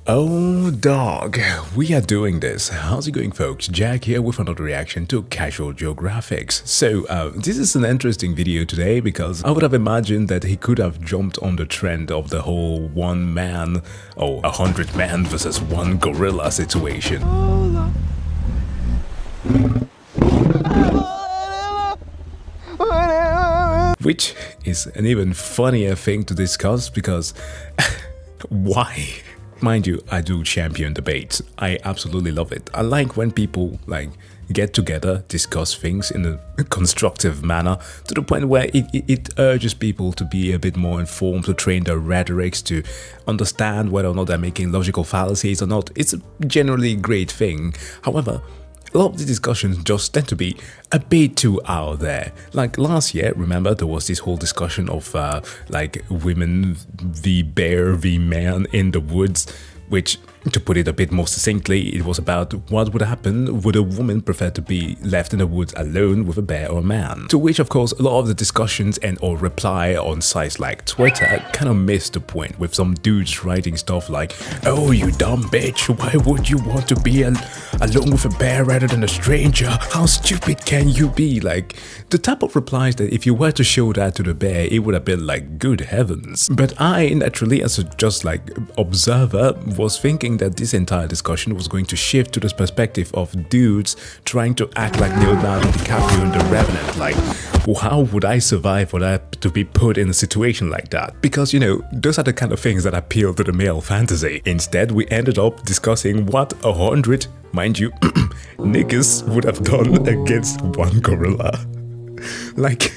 Oh dog, we are doing this. How's it going, folks? Jack here with another reaction to Casual Geographics. So this is an interesting video today because I would have imagined that he could have jumped on the trend of the whole 1 man or 100 man versus 1 gorilla situation. Which is an even funnier thing to discuss because why? Mind you, I do champion debates. I absolutely love it. I like when people get together, discuss things in a constructive manner to the point where it urges people to be a bit more informed, to train their rhetorics, to understand whether or not they're making logical fallacies or not. It's a generally great thing. However, a lot of the discussions just tend to be a bit too out there. Like last year, remember, there was this whole discussion of women v bear v man in the woods, which, to put it a bit more succinctly, it was about what would happen would a woman prefer to be left in the woods alone with a bear or a man. To which, of course, a lot of the discussions and or reply on sites like Twitter kind of missed the point, with some dudes writing stuff like, "Oh, you dumb bitch, why would you want to be alone with a bear rather than a stranger? How stupid can you be?" Like, the type of replies that if you were to show that to the bear, it would have been like, good heavens. But I, naturally, as a just observer, was thinking that this entire discussion was going to shift to this perspective of dudes trying to act like Leonardo DiCaprio in The Revenant. Like, well, how would I survive for that to be put in a situation like that? Because, you know, those are the kind of things that appeal to the male fantasy. Instead, we ended up discussing what 100, mind you, niggas would have done against 1 gorilla. Like,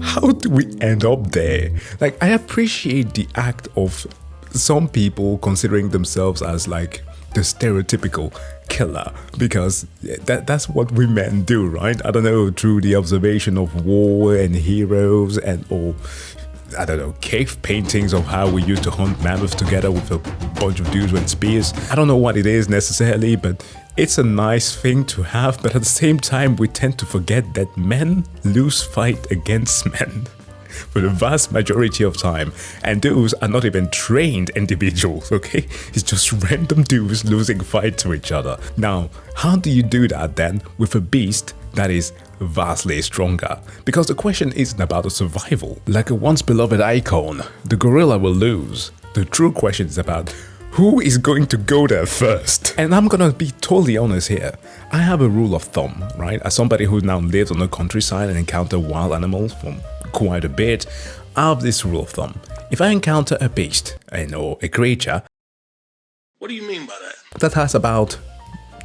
how do we end up there? Like, I appreciate the act of some people considering themselves as like the stereotypical killer, because that's what we men do, right? I don't know, through the observation of war and heroes and or I don't know, cave paintings of how we used to hunt mammoths together with a bunch of dudes with spears. I don't know what it is necessarily, but it's a nice thing to have. But at the same time, we tend to forget that men lose fight against men for the vast majority of time, and those are not even trained individuals, okay? It's just random dudes losing fight to each other. Now, how do you do that then with a beast that is vastly stronger? Because the question isn't about the survival. Like a once beloved icon, the gorilla will lose. The true question is about who is going to go there first? And I'm gonna be totally honest here. I have a rule of thumb, right? As somebody who now lives on the countryside and encounter wild animals from quite a bit, I have this rule of thumb. If I encounter a beast or a creature, what do you mean by that? That has about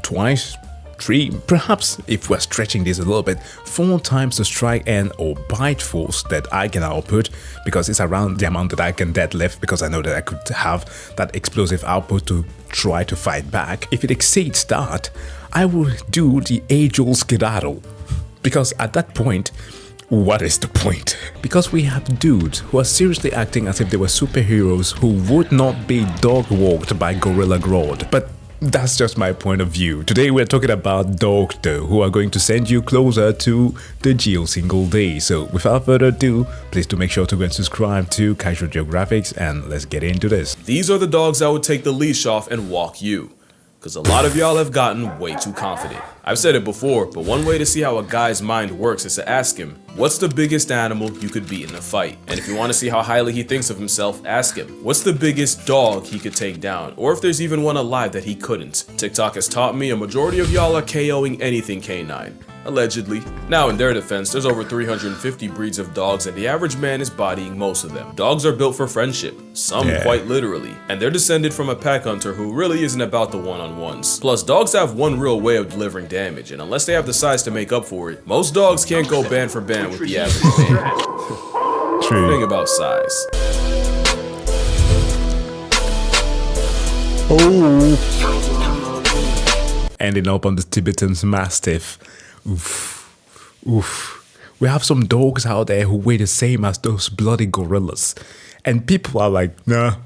twice, 3, perhaps if we're stretching this a little bit, 4 times the strike and or bite force that I can output, because it's around the amount that I can deadlift, because I know that I could have that explosive output to try to fight back. If it exceeds that, I will do the age-old skedaddle, because at that point, what is the point? Because we have dudes who are seriously acting as if they were superheroes who would not be dog-walked by Gorilla Grodd. But that's just my point of view. Today we're talking about dogs though, who are going to send you closer to the Geo single day. So without further ado, please do make sure to go and subscribe to Casual Geographics, and let's get into this. These are the dogs that would take the leash off and walk you. Because a lot of y'all have gotten way too confident. I've said it before, but one way to see how a guy's mind works is to ask him, what's the biggest animal you could beat in a fight? And if you want to see how highly he thinks of himself, ask him, what's the biggest dog he could take down? Or if there's even one alive that he couldn't. TikTok has taught me a majority of y'all are KOing anything canine. Allegedly. Now, in their defense, there's over 350 breeds of dogs and the average man is bodying most of them. Dogs are built for friendship, some quite literally, and they're descended from a pack hunter who really isn't about the one-on-ones. Plus, dogs have one real way of delivering damage, and unless they have the size to make up for it, most dogs can't go band for band with the average man. True. Thing about size. Ending up on the Tibetan Mastiff. Oof. Oof. We have some dogs out there who weigh the same as those bloody gorillas. And people are like, nah,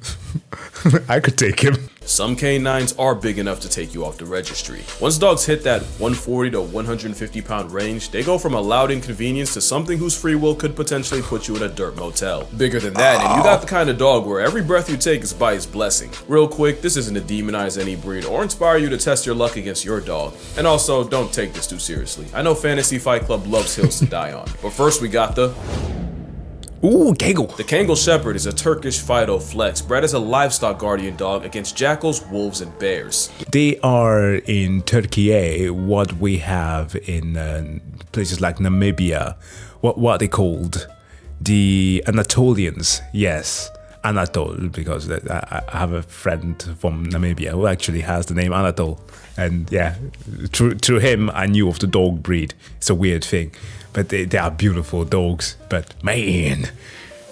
I could take him. Some canines are big enough to take you off the registry. Once dogs hit that 140 to 150 pound range, they go from a loud inconvenience to something whose free will could potentially put you in a dirt motel. Bigger than that, and you got the kind of dog where every breath you take is by his blessing. Real quick, this isn't to demonize any breed or inspire you to test your luck against your dog. And also, don't take this too seriously. I know Fantasy Fight Club loves hills to die on. But first we got the Kangle. The Kangle Shepherd is a Turkish Fido flex bred as a livestock guardian dog against jackals, wolves, and bears. They are in Turkey what we have in places like Namibia. What are they called? The Anatolians. Yes, Anatol, because I have a friend from Namibia who actually has the name Anatol. And yeah, through him, I knew of the dog breed. It's a weird thing. But they are beautiful dogs. But man,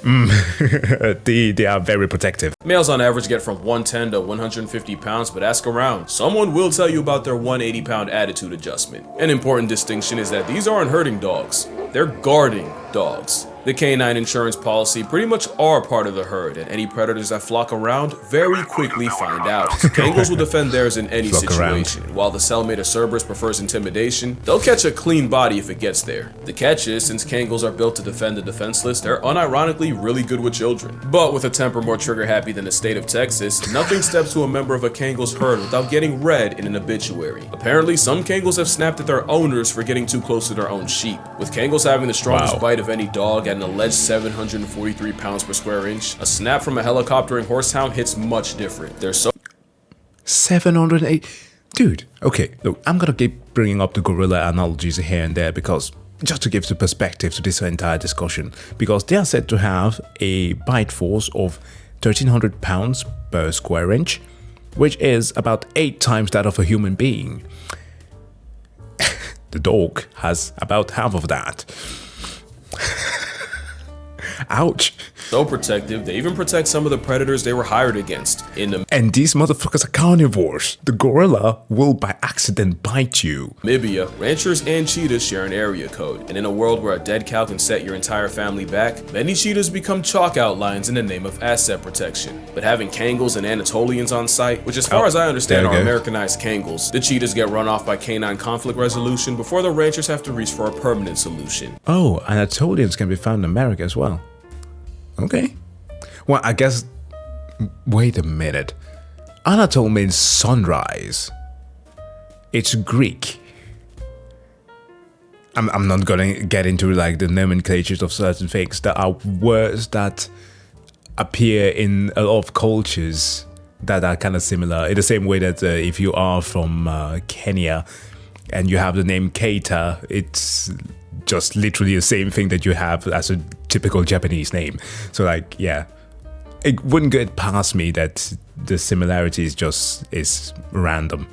they are very protective. Males on average get from 110 to 150 pounds, but ask around. Someone will tell you about their 180-pound attitude adjustment. An important distinction is that these aren't herding dogs. They're guarding dogs. The canine insurance policy pretty much are part of the herd, and any predators that flock around very quickly find out. Kangles will defend theirs in any situation, and while the cellmate of Cerberus prefers intimidation, they'll catch a clean body if it gets there. The catch is, since Kangles are built to defend the defenseless, they're unironically really good with children. But with a temper more trigger-happy than the state of Texas, nothing steps to a member of a Kangle's herd without getting read in an obituary. Apparently, some Kangles have snapped at their owners for getting too close to their own sheep. With Kangles having the strongest bite of any dog at an alleged 743 pounds per square inch, a snap from a helicoptering horsehound hits much different. They're so 708. Dude, okay, look, I'm gonna keep bringing up the gorilla analogies here and there because just to give the perspective to this entire discussion, because they are said to have a bite force of 1,300 pounds per square inch, which is about 8 times that of a human being. The dog has about half of that. Ouch. So protective, they even protect some of the predators they were hired against. And these motherfuckers are carnivores. The gorilla will by accident bite you. Namibia, ranchers and cheetahs share an area code, and in a world where a dead cow can set your entire family back, many cheetahs become chalk outlines in the name of asset protection. But having Kangles and Anatolians on site, which as far as I understand are Americanized Kangles, the cheetahs get run off by canine conflict resolution before the ranchers have to reach for a permanent solution. Oh, Anatolians can be found in America as well. Okay. Well, I guess... Wait a minute. Anatol means sunrise. It's Greek. I'm not gonna get into like the nomenclatures of certain things. There are words that appear in a lot of cultures that are kind of similar. In the same way that if you are from Kenya and you have the name Keita, it's just literally the same thing that you have as a typical Japanese name. So like, yeah, it wouldn't get past me that the similarity is random.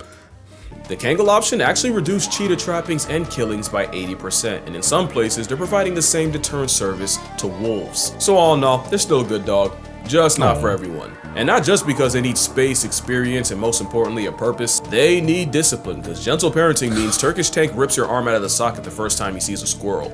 The Kangle option actually reduced cheetah trappings and killings by 80%, and in some places they're providing the same deterrent service to wolves. So all in all, they're still a good dog, just not for everyone. And not just because they need space, experience, and most importantly a purpose, they need discipline, because gentle parenting means Turkish Tank rips your arm out of the socket the first time he sees a squirrel.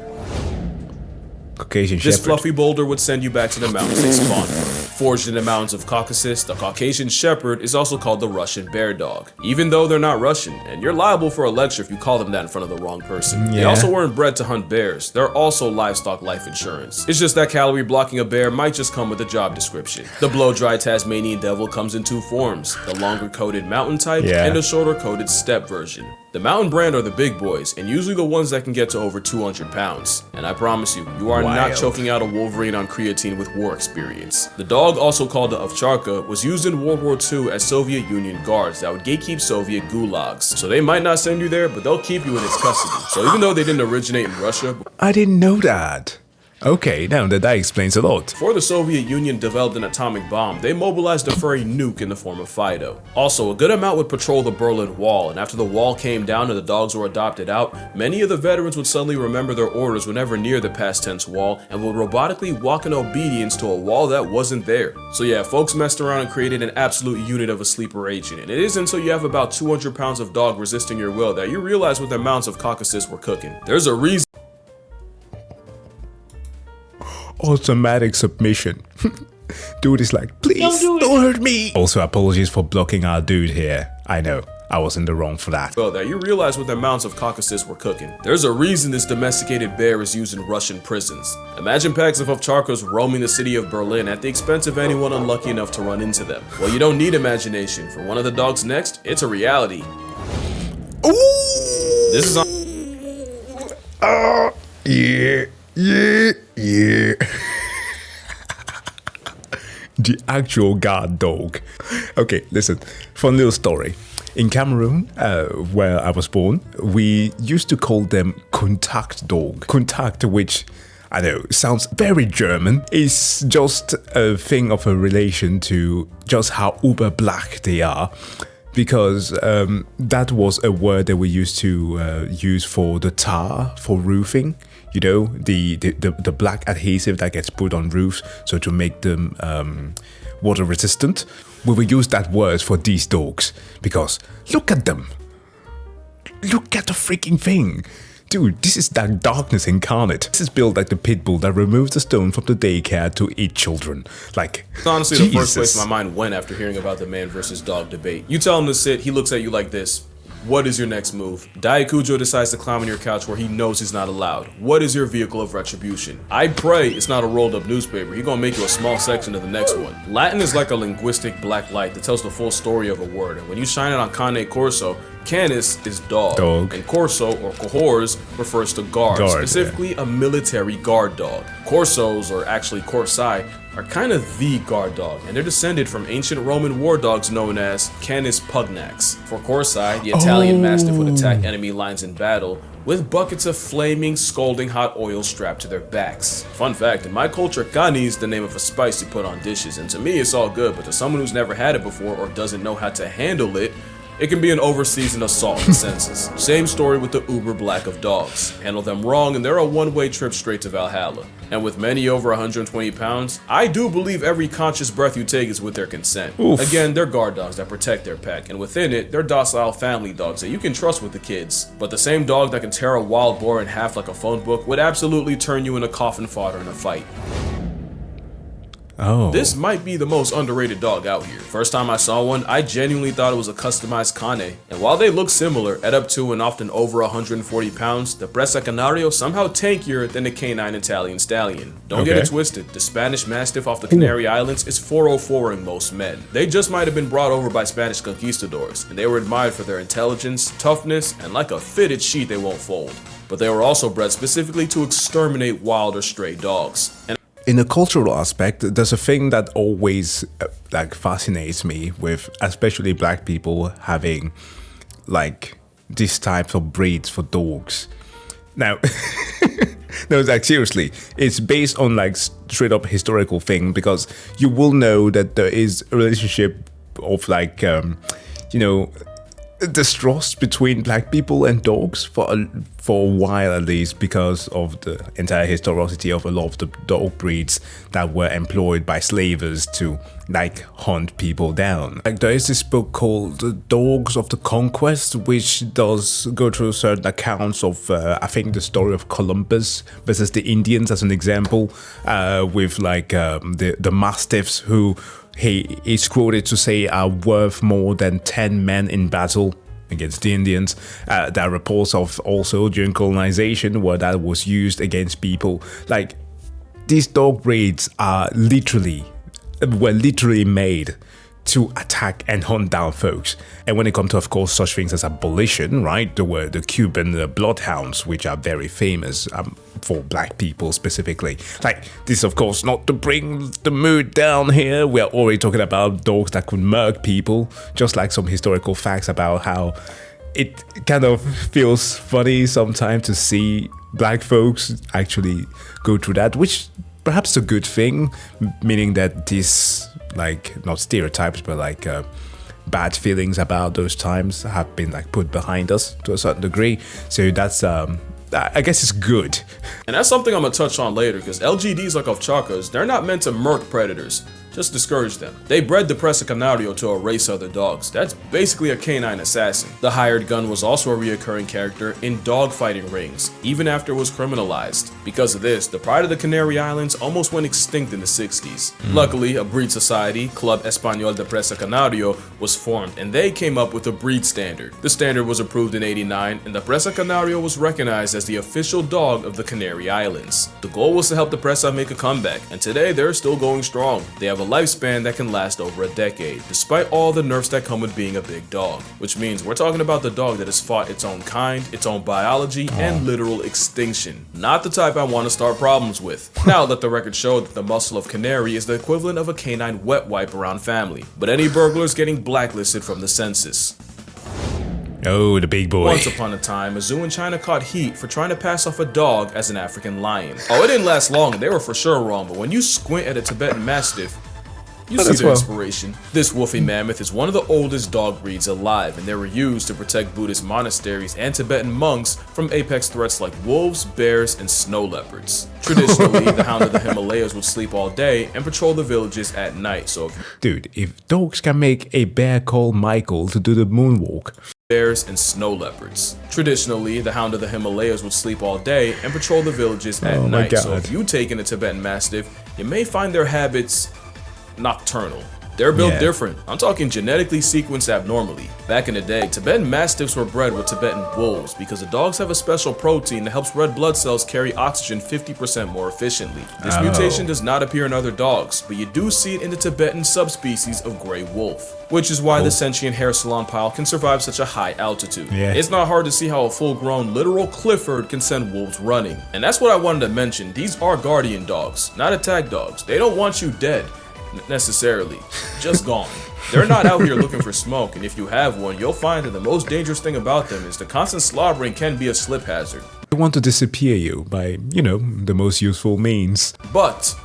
Caucasian Shepherd. This fluffy boulder would send you back to the mountains they spawned from. Forged in the mountains of Caucasus, the Caucasian Shepherd is also called the Russian Bear Dog, even though they're not Russian, and you're liable for a lecture if you call them that in front of the wrong person. They also weren't bred to hunt bears. They're also livestock life insurance. It's just that calorie blocking a bear might just come with a job description. The blow-dry Tasmanian Devil comes in 2 forms, the longer coated mountain type and the shorter coated steppe version. The mountain brand are the big boys, and usually the ones that can get to over 200 pounds. And I promise you, you are not choking out a Wolverine on creatine with war experience. The dog, also called the ovcharka, was used in World War II as Soviet Union guards that would gatekeep Soviet gulags. So they might not send you there, but they'll keep you in its custody. So even though they didn't originate in Russia... I didn't know that. Okay, now that explains a lot. Before the Soviet Union developed an atomic bomb, they mobilized a furry nuke in the form of Fido. Also, a good amount would patrol the Berlin Wall, and after the wall came down and the dogs were adopted out, many of the veterans would suddenly remember their orders whenever near the past tense wall and would robotically walk in obedience to a wall that wasn't there. So yeah, folks messed around and created an absolute unit of a sleeper agent, and it isn't until you have about 200 pounds of dog resisting your will that you realize what the mountains of Caucasus were cooking. There's a reason. Automatic submission. Dude is like, please don't hurt me. Also, apologies for blocking our dude here. I know, I was in the wrong for that. Well, there, you realize what the amounts of Caucasus were cooking. There's a reason this domesticated bear is used in Russian prisons. Imagine packs of ovcharkas roaming the city of Berlin at the expense of anyone unlucky enough to run into them. Well, you don't need imagination. For one of the dogs next, it's a reality. Ooh! This is on. Yeah. The actual guard dog. Okay, listen, fun little story. In Cameroon, where I was born, we used to call them Kontakt dog. Kontakt, which, I know, sounds very German, is just a thing of a relation to just how uber black they are. Because that was a word that we used to use for the tar for roofing. You know, the black adhesive that gets put on roofs, so to make them water resistant. We will use that word for these dogs because look at them. Look at the freaking thing. Dude, this is that darkness incarnate. This is built like the pit bull that removes the stone from the daycare to eat children. Like, it's honestly Jesus. The first place my mind went after hearing about the man versus dog debate. You tell him to sit, he looks at you like this. What is your next move? Daikujo decides to climb on your couch where he knows he's not allowed. What is your vehicle of retribution? I pray it's not a rolled up newspaper. He's gonna make you a small section of the next one. Latin is like a linguistic black light that tells the full story of a word. And when you shine it on Kane Corso, Canis is dog. And Corso or cohors refers to guard, specifically a military guard dog. Corsos, or actually Corsai, are kind of the guard dog, and they're descended from ancient Roman war dogs known as Canis pugnax. For Corsai, the Italian Mastiff would attack enemy lines in battle with buckets of flaming, scalding hot oil strapped to their backs. Fun fact, in my culture, Kani is the name of a spice you put on dishes, and to me it's all good, but to someone who's never had it before or doesn't know how to handle it, it can be an over-seasoned assault in the senses. Same story with the uber black of dogs. Handle them wrong and they're a one-way trip straight to Valhalla. And with many over 120 pounds, I do believe every conscious breath you take is with their consent. Oof. Again, they're guard dogs that protect their pack, and within it, they're docile family dogs that you can trust with the kids. But the same dog that can tear a wild boar in half like a phone book would absolutely turn you into coffin fodder in a fight. Oh. This might be the most underrated dog out here. First time I saw one, I genuinely thought it was a customized Cane. And while they look similar, at up to and often over 140 pounds, the Bressa Canario somehow tankier than the canine Italian stallion. Don't get it twisted, the Spanish Mastiff off the Canary Islands is 404ing most men. They just might have been brought over by Spanish conquistadors, and they were admired for their intelligence, toughness, and like a fitted sheet they won't fold. But they were also bred specifically to exterminate wild or stray dogs. And in a cultural aspect, there's a thing that always fascinates me with, especially black people having like these types of breeds for dogs. Now, no, like seriously, it's based on like straight up historical thing, because you will know that there is a relationship of like, distrust between black people and dogs for a while, at least, because of the entire historicity of a lot of the dog breeds that were employed by slavers to like hunt people down. Like there is this book called The Dogs of the Conquest, which does go through certain accounts of I think the story of Columbus versus the Indians as an example, with like the mastiffs who he is quoted to say are worth more than 10 men in battle against the Indians. There are reports of also during colonization where that was used against people. Like these dog breeds were literally made to attack and hunt down folks. And when it comes to, of course, such things as abolition, right? There were the Cuban bloodhounds, which are very famous for black people specifically. Like, this, of course, not to bring the mood down here. We are already talking about dogs that could murk people, just like some historical facts about how it kind of feels funny sometimes to see black folks actually go through that, which perhaps is a good thing, meaning that these, like, not stereotypes, but like bad feelings about those times have been like put behind us to a certain degree. So that's I guess it's good. And that's something I'm gonna touch on later, because LGDs like ovchakas, they're not meant to murk predators. just discourage them. They bred the Presa Canario to erase other dogs. That's basically a canine assassin. The hired gun was also a reoccurring character in dogfighting rings, even after it was criminalized. Because of this, the pride of the Canary Islands almost went extinct in the 60s. Luckily, a breed society, Club Español de Presa Canario, was formed, and they came up with a breed standard. The standard was approved in '89, and the Presa Canario was recognized as the official dog of the Canary Islands. The goal was to help the Presa make a comeback, and today they're still going strong. They have a lifespan that can last over a decade, despite all the nerfs that come with being a big dog. Which means we're talking about the dog that has fought its own kind, its own biology, and literal extinction. Not the type I want to start problems with. Now let the record show that the muscle of canary is the equivalent of a canine wet wipe around family, but any burglars getting blacklisted from the census. Oh, the big boy. Once upon a time, a zoo in China caught heat for trying to pass off a dog as an African lion. Oh, it didn't last long, and they were for sure wrong, but when you squint at a Tibetan Mastiff, you see the inspiration. This woolly mammoth is one of the oldest dog breeds alive, and they were used to protect Buddhist monasteries and Tibetan monks from apex threats like wolves, bears, and snow leopards. Traditionally, the hound of the Himalayas would sleep all day and patrol the villages at night, so Dude, if dogs can make a bear call Michael to do the moonwalk. Bears and snow leopards. Traditionally, the hound of the Himalayas would sleep all day and patrol the villages at night, so if you take in a Tibetan Mastiff, you may find their habits nocturnal. They're built different. I'm talking genetically sequenced abnormally. Back in the day, Tibetan Mastiffs were bred with Tibetan wolves because the dogs have a special protein that helps red blood cells carry oxygen 50% more efficiently. This mutation does not appear in other dogs, but you do see it in the Tibetan subspecies of gray wolf, which is why the sentient hair salon pile can survive such a high altitude. It's not hard to see how a full-grown literal Clifford can send wolves running. And that's what I wanted to mention. These are guardian dogs, not attack dogs. They don't want you dead necessarily, just gone. They're not out here looking for smoke, and if you have one, you'll find that the most dangerous thing about them is the constant slobbering can be a slip hazard. They want to disappear you by, you know, the most useful means. But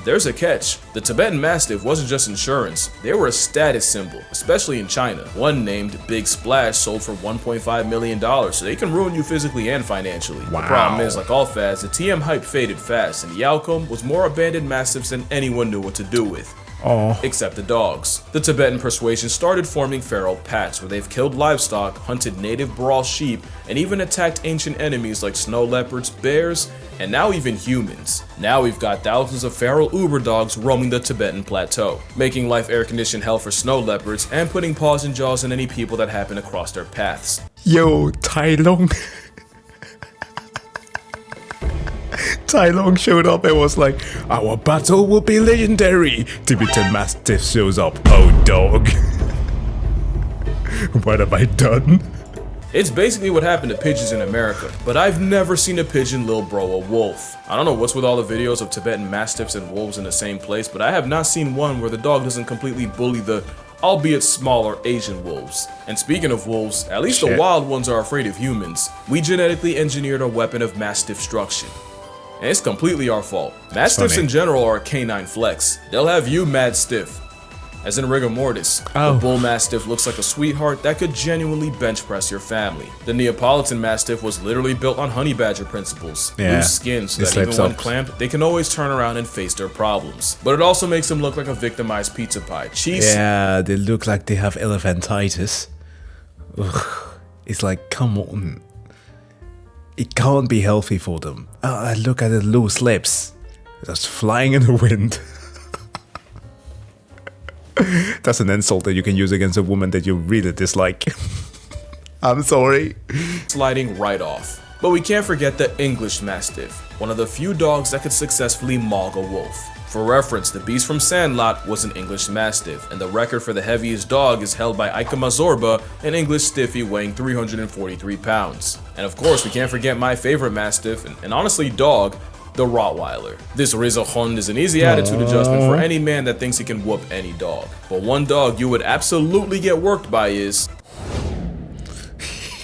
there's a catch. The Tibetan Mastiff wasn't just insurance, they were a status symbol, especially in China. One named Big Splash sold for $1.5 million, so they can ruin you physically and financially. The problem is, like all fads, the TM hype faded fast, and the outcome was more abandoned Mastiffs than anyone knew what to do with. Except the dogs. The Tibetan persuasion started forming feral packs where they've killed livestock, hunted native Baral sheep, and even attacked ancient enemies like snow leopards, bears, and now even humans. Now we've got thousands of feral Uber dogs roaming the Tibetan plateau, making life air-conditioned hell for snow leopards and putting paws and jaws on any people that happen to cross their paths. Yo, Tai Long. Tai Long showed up and was like, our battle will be legendary. Tibetan Mastiff shows up. Oh, dog. What have I done? It's basically what happened to pigeons in America, but I've never seen a pigeon lil bro a wolf. I don't know what's with all the videos of Tibetan Mastiffs and wolves in the same place, but I have not seen one where the dog doesn't completely bully the, albeit smaller, Asian wolves. And speaking of wolves, at least the wild ones are afraid of humans. We genetically engineered a weapon of mass destruction. And it's completely our fault. Mastiffs in general are a canine flex. They'll have you mad stiff. As in rigor mortis, the bull mastiff looks like a sweetheart that could genuinely bench press your family. The Neapolitan Mastiff was literally built on honey badger principles. Loose skin so that even when clamped, they can always turn around and face their problems. But it also makes them look like a victimized pizza pie. Yeah, they look like they have elephantitis. Ugh. It's like, come on. It can't be healthy for them. Look at the loose lips. Just flying in the wind. That's an insult that you can use against a woman that you really dislike. I'm sorry. Sliding right off. But we can't forget the English Mastiff, one of the few dogs that could successfully maul a wolf. For reference, the beast from Sandlot was an English Mastiff, and the record for the heaviest dog is held by Ika Mazorba, an English Stiffy weighing 343 pounds. And of course, we can't forget my favorite Mastiff, and honestly dog, the Rottweiler. This Rizzohund is an easy attitude adjustment for any man that thinks he can whoop any dog. But one dog you would absolutely get worked by is...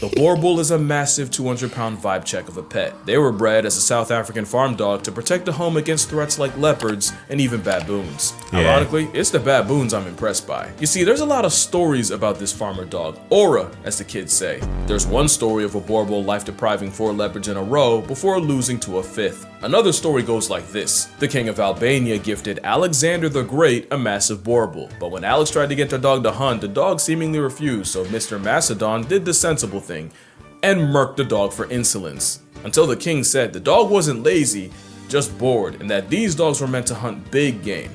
The Boer Bull is a massive 200-pound vibe check of a pet. They were bred as a South African farm dog to protect the home against threats like leopards and even baboons. Ironically, it's the baboons I'm impressed by. You see, there's a lot of stories about this farmer dog, aura, as the kids say. There's one story of a Boer Bull life-depriving 4 leopards in a row before losing to a 5th. Another story goes like this. The king of Albania gifted Alexander the Great a massive borbal, but when Alex tried to get the dog to hunt, the dog seemingly refused, so Mr. Macedon did the sensible thing and murked the dog for insolence. Until the king said the dog wasn't lazy, just bored, and that these dogs were meant to hunt big game,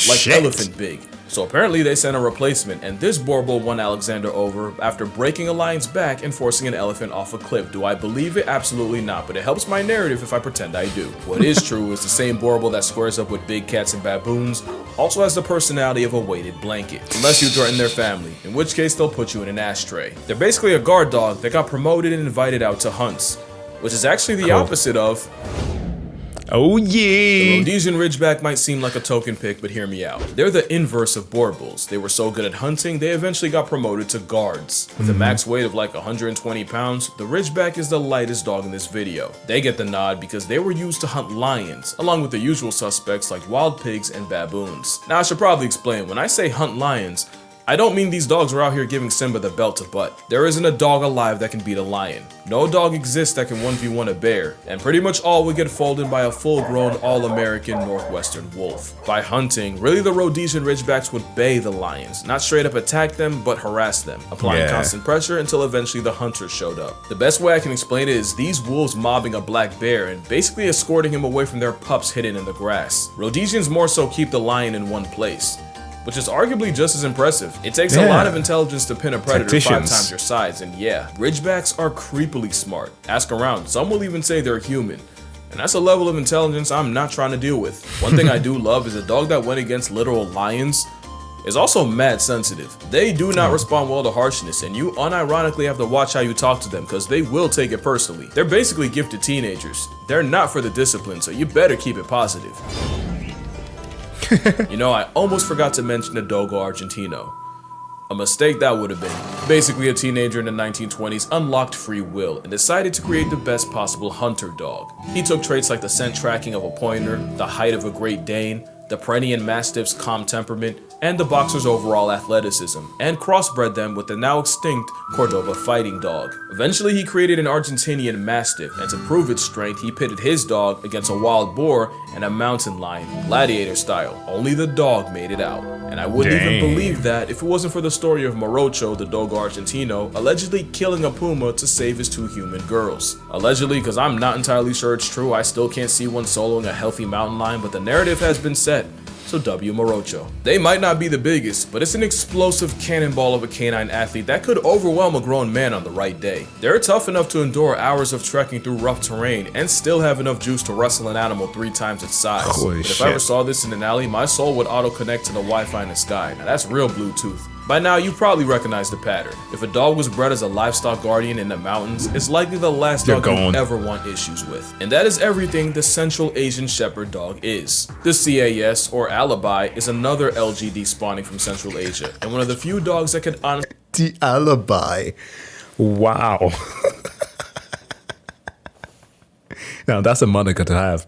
like elephant big. So apparently they sent a replacement, and this borbal won Alexander over after breaking a lion's back and forcing an elephant off a cliff. Do I believe it? Absolutely not, but it helps my narrative if I pretend I do. What is true is the same borbal that squares up with big cats and baboons also has the personality of a weighted blanket, unless you threaten their family, in which case they'll put you in an ashtray. They're basically a guard dog that got promoted and invited out to hunts, which is actually the opposite of... Oh yeah! The Rhodesian Ridgeback might seem like a token pick, but hear me out. They're the inverse of borbals. They were so good at hunting, they eventually got promoted to guards. With a max weight of like 120 pounds, the Ridgeback is the lightest dog in this video. They get the nod because they were used to hunt lions, along with the usual suspects like wild pigs and baboons. Now I should probably explain, when I say hunt lions, I don't mean these dogs were out here giving Simba the belt to butt. There isn't a dog alive that can beat a lion. No dog exists that can 1v1 a bear, and pretty much all would get folded by a full-grown all-American Northwestern wolf. By hunting, really the Rhodesian Ridgebacks would bay the lions, not straight up attack them, but harass them, applying constant pressure until eventually the hunters showed up. The best way I can explain it is these wolves mobbing a black bear and basically escorting him away from their pups hidden in the grass. Rhodesians more so keep the lion in one place, which is arguably just as impressive. It takes a lot of intelligence to pin a predator 5 times your size, and yeah, Ridgebacks are creepily smart. Ask around, some will even say they're human. And that's a level of intelligence I'm not trying to deal with. One thing I do love is a dog that went against literal lions is also mad sensitive. They do not respond well to harshness, and you unironically have to watch how you talk to them because they will take it personally. They're basically gifted teenagers. They're not for the discipline, so you better keep it positive. You know, I almost forgot to mention the Dogo Argentino. A mistake that would have been. Basically, a teenager in the 1920s unlocked free will and decided to create the best possible hunter dog. He took traits like the scent tracking of a pointer, the height of a Great Dane, the Tibetan Mastiff's calm temperament, and the boxer's overall athleticism, and crossbred them with the now extinct Cordoba fighting dog. Eventually, he created an Argentinian Mastiff, and to prove its strength, he pitted his dog against a wild boar and a mountain lion, gladiator style. Only the dog made it out. And I wouldn't even believe that if it wasn't for the story of Morocho, the Dogo Argentino, allegedly killing a puma to save his 2 human girls. Allegedly, because I'm not entirely sure it's true. I still can't see one soloing a healthy mountain lion, but the narrative has been set. So W Morocho. They might not be the biggest, but it's an explosive cannonball of a canine athlete that could overwhelm a grown man on the right day. They're tough enough to endure hours of trekking through rough terrain and still have enough juice to wrestle an animal 3 times its size. But if I ever saw this in an alley, my soul would auto-connect to the Wi-Fi in the sky. Now that's real Bluetooth. By now, you probably recognize the pattern. If a dog was bred as a livestock guardian in the mountains, it's likely the last dog you ever want issues with. And that is everything the Central Asian Shepherd dog is. The CAS, or Alibi, is another LGD spawning from Central Asia, and one of the few dogs that can honestly... The Alibi. Wow. Now that's a moniker to have.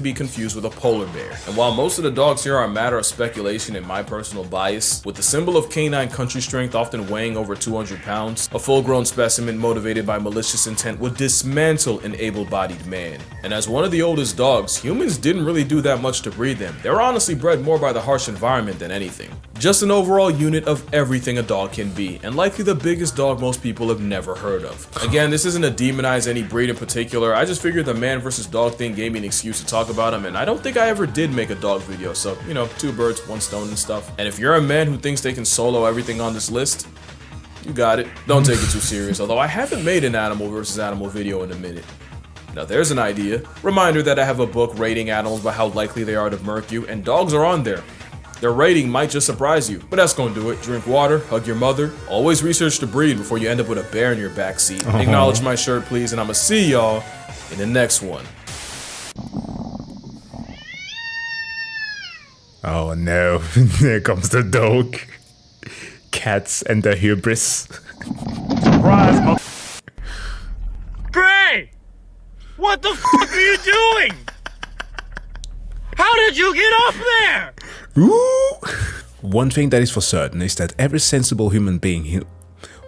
Be confused with a polar bear. And while most of the dogs here are a matter of speculation and my personal bias, with the symbol of canine country strength often weighing over 200 pounds, a full-grown specimen motivated by malicious intent would dismantle an able-bodied man. And as one of the oldest dogs, humans didn't really do that much to breed them. They were honestly bred more by the harsh environment than anything. Just an overall unit of everything a dog can be, and likely the biggest dog most people have never heard of. Again, this isn't to demonize any breed in particular. I just figured the man versus dog thing gave me an excuse to talk about him, and I don't think I ever did make a dog video, so, you know, 2 birds, 1 stone and stuff. And if you're a man who thinks they can solo everything on this list, you got it. Don't take it too serious, although I haven't made an animal versus animal video in a minute. Now there's an idea. Reminder that I have a book rating animals by how likely they are to murk you, and dogs are on there. Their rating might just surprise you, but that's gonna do it. Drink water, hug your mother, always research the breed before you end up with a bear in your backseat. Acknowledge my shirt, please, and I'ma see y'all in the next one. Oh no, there comes the dog. Cats and the hubris. Surprise, Gray! What the fuck are you doing? How did you get up there? Ooh. One thing that is for certain is that every sensible human being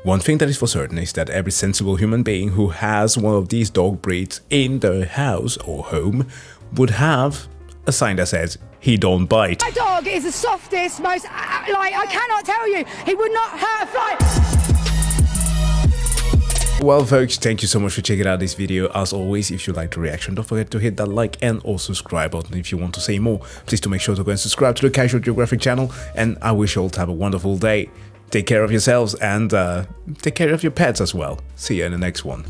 One thing that is for certain is that every sensible human being who has one of these dog breeds in their house or home would have a sign that says, "He don't bite." My dog is the softest, most, like, I cannot tell you, he would not hurt a fly. Well folks, thank you so much for checking out this video. As always, if you liked the reaction, don't forget to hit that like and also subscribe button if you want to see more. Please do make sure to go and subscribe to the Casual Geographic channel, and I wish you all to have a wonderful day. Take care of yourselves and take care of your pets as well. See you in the next one.